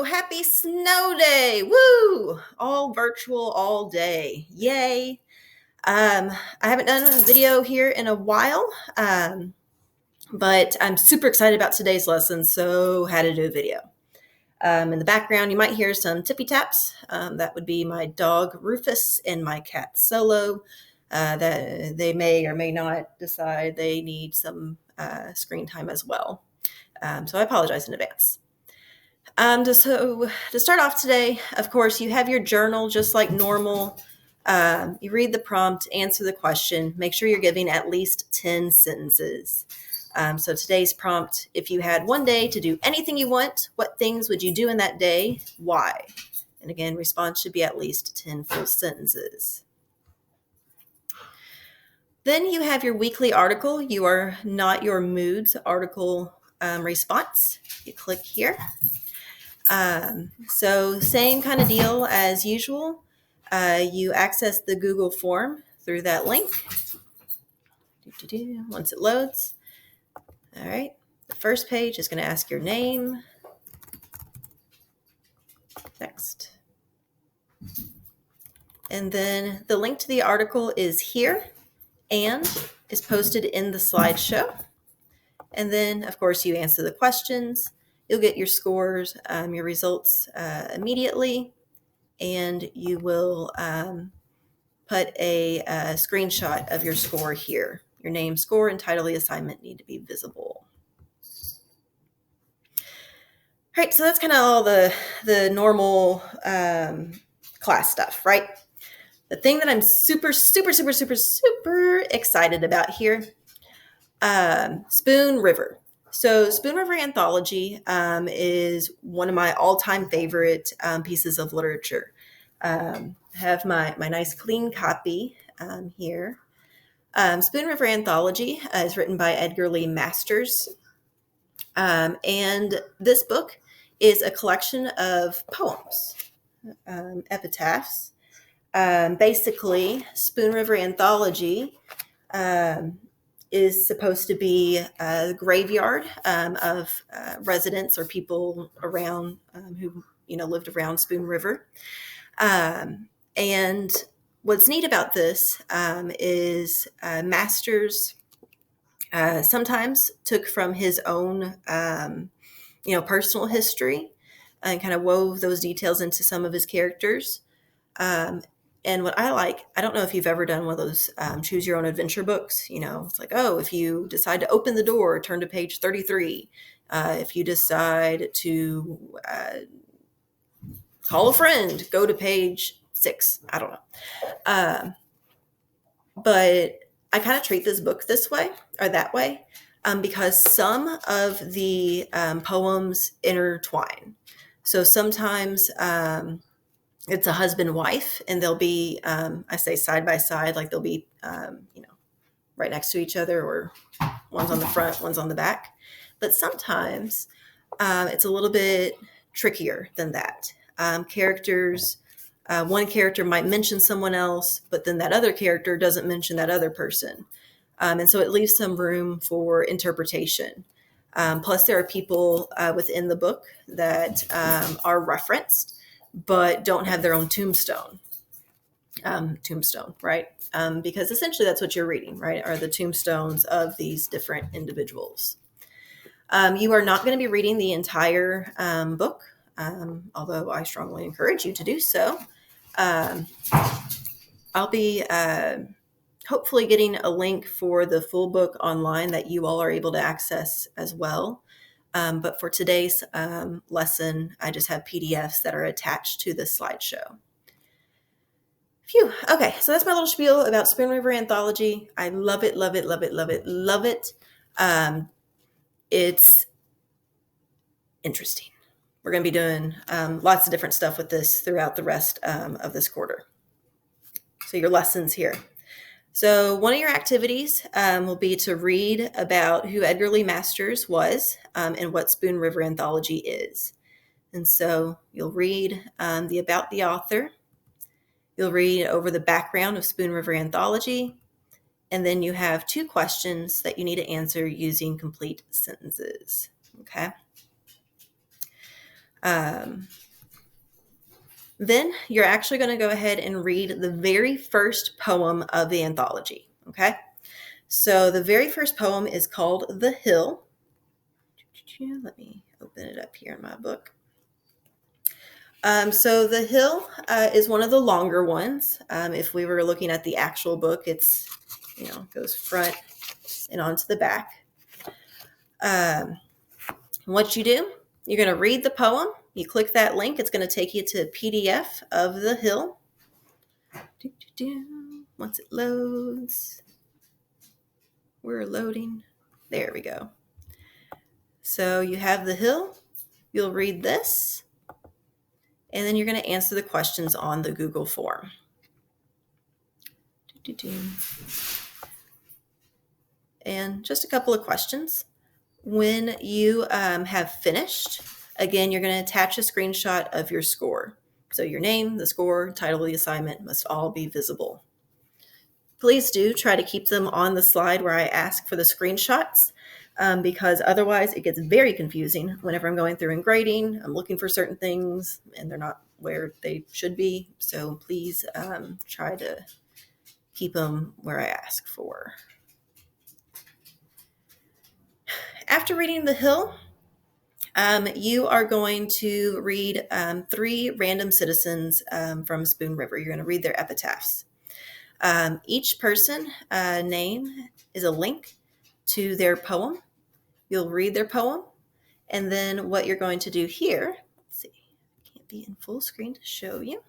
Happy snow day. Woo! All virtual all day. Yay. I haven't done a video here in a while, but I'm super excited about today's lesson, so had to do a video. In the background, you might hear some tippy taps. That would be my dog Rufus and my cat Solo. That they may or may not decide they need some screen time as well. So I apologize in advance. To start off today, of course, you have your journal just like normal. You read the prompt, answer the question, make sure you're giving at least 10 sentences. So today's prompt, if you had one day to do anything you want, what things would you do in that day? Why? And again, response should be at least 10 full sentences. Then you have your weekly article. You are not your moods article response. You click here. So same kind of deal as usual. You access the Google form through that link. Once it loads. All right. The first page is going to ask your name. Next. And then the link to the article is here and is posted in the slideshow. And then, of course, you answer the questions. You'll get your scores, your results immediately, and you will put a screenshot of your score here. Your name, score, and title of the assignment need to be visible. All right, so that's kind of all the normal class stuff, right? The thing that I'm super excited about here, Spoon River. So Spoon River Anthology is one of my all-time favorite pieces of literature. Have my nice clean copy here. Spoon River Anthology is written by Edgar Lee Masters. And this book is a collection of poems, epitaphs. Basically, Spoon River Anthology is supposed to be the graveyard of residents or people around who lived around Spoon River. And what's neat about this is Masters sometimes took from his own personal history and kind of wove those details into some of his characters. And what I don't know if you've ever done one of those choose your own adventure books. It's like, oh, if you decide to open the door, turn to page 33. If you decide to call a friend, go to page 6. I don't know. But I kind of treat this book this way or that way because some of the poems intertwine. So sometimes it's a husband-wife, and they'll be, I say side by side, like they'll be, right next to each other, or one's on the front, one's on the back. But sometimes it's a little bit trickier than that. Characters, one character might mention someone else, but then that other character doesn't mention that other person. And so it leaves some room for interpretation. Plus, there are people within the book that are referenced, but don't have their own tombstone, right? Because essentially that's what you're reading, right? Are the tombstones of these different individuals. You are not going to be reading the entire book, although I strongly encourage you to do so. I'll be hopefully getting a link for the full book online that you all are able to access as well. But for today's lesson, I just have PDFs that are attached to the slideshow. Phew. Okay, so that's my little spiel about Spoon River Anthology. I love it, love it, love it, love it, love it. It's interesting. We're going to be doing lots of different stuff with this throughout the rest of this quarter. So your lessons here. So one of your activities will be to read about who Edgar Lee Masters was and what Spoon River Anthology is. And so you'll read about the author. You'll read over the background of Spoon River Anthology. And then you have 2 questions that you need to answer using complete sentences. Okay. Then you're actually going to go ahead and read the very first poem of the anthology. Okay. So the very first poem is called The Hill. Let me open it up here in my book. So The Hill is one of the longer ones. If we were looking at the actual book, it's, goes front and onto the back. What you do, you're going to read the poem. You click that link. It's going to take you to a PDF of The Hill. Once it loads, we're loading. There we go. So you have The Hill. You'll read this. And then you're going to answer the questions on the Google form. And just a couple of questions. When you have finished, again, you're going to attach a screenshot of your score. So your name, the score, title of the assignment must all be visible. Please do try to keep them on the slide where I ask for the screenshots, because otherwise it gets very confusing whenever I'm going through and grading. I'm looking for certain things and they're not where they should be. So please try to keep them where I ask for. After reading The Hill, you are going to read 3 random citizens from Spoon River. You're going to read their epitaphs. Each person name is a link to their poem. You'll read their poem. And then what you're going to do here, let's see, I can't be in full screen to show you.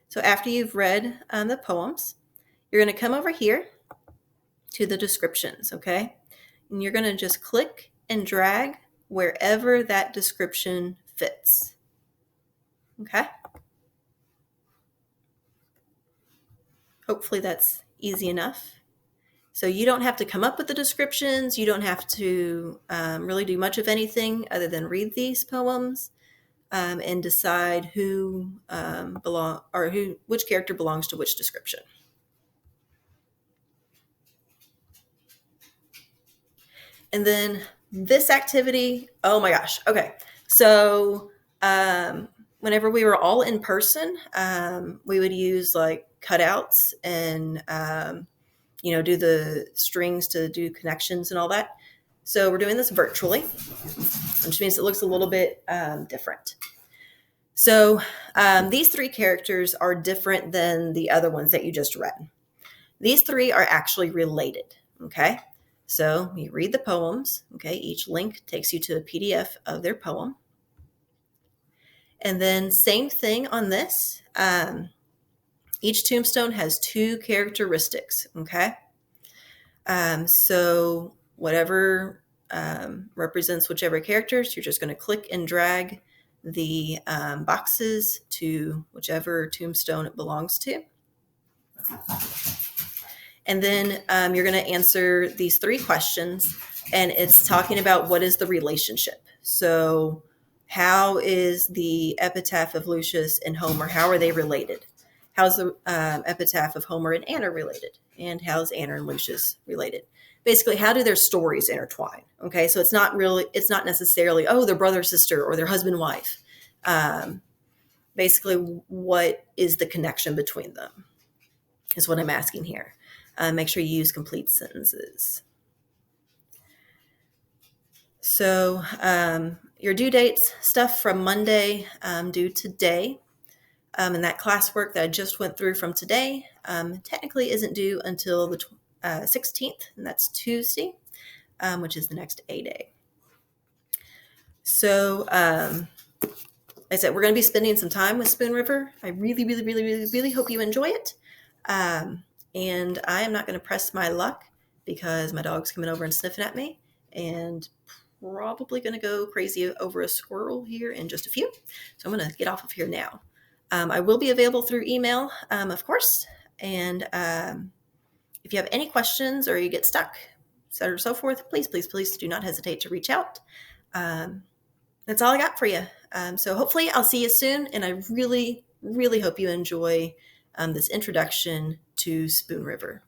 So after you've read the poems, you're going to come over here to the descriptions, okay? And you're going to just click and drag wherever that description fits. Okay? Hopefully that's easy enough. So you don't have to come up with the descriptions. You don't have to really do much of anything other than read these poems and decide which character belongs to which description. And then this activity, oh my gosh. Okay. So whenever we were all in person, we would use like cutouts and, do the strings to do connections and all that. So we're doing this virtually, which means it looks a little bit different. So these 3 characters are different than the other ones that you just read. These 3 are actually related. Okay. So you read the poems, okay? Each link takes you to a PDF of their poem. And then same thing on this. Each tombstone has 2 characteristics, okay? So whatever represents whichever characters, you're just going to click and drag the boxes to whichever tombstone it belongs to. And then you're going to answer these 3 questions, and it's talking about what is the relationship. So how is the epitaph of Lucius and Homer, how are they related? How's the epitaph of Homer and Anna related? And how's Anna and Lucius related? Basically, how do their stories intertwine? Okay, so it's not necessarily, they're brother, sister, or their husband, wife. Basically, what is the connection between them is what I'm asking here. Make sure you use complete sentences. So your due dates, stuff from Monday due today. And that classwork that I just went through from today technically isn't due until the 16th, and that's Tuesday, which is the next A day. So like I said, we're going to be spending some time with Spoon River. I really, really, really, really, really hope you enjoy it. And I am not going to press my luck because my dog's coming over and sniffing at me, and probably going to go crazy over a squirrel here in just a few. So I'm going to get off of here now. I will be available through email, of course. And if you have any questions or you get stuck, et cetera, so forth, please, please, please do not hesitate to reach out. That's all I got for you. So hopefully I'll see you soon. And I really, really hope you enjoy this introduction to Spoon River.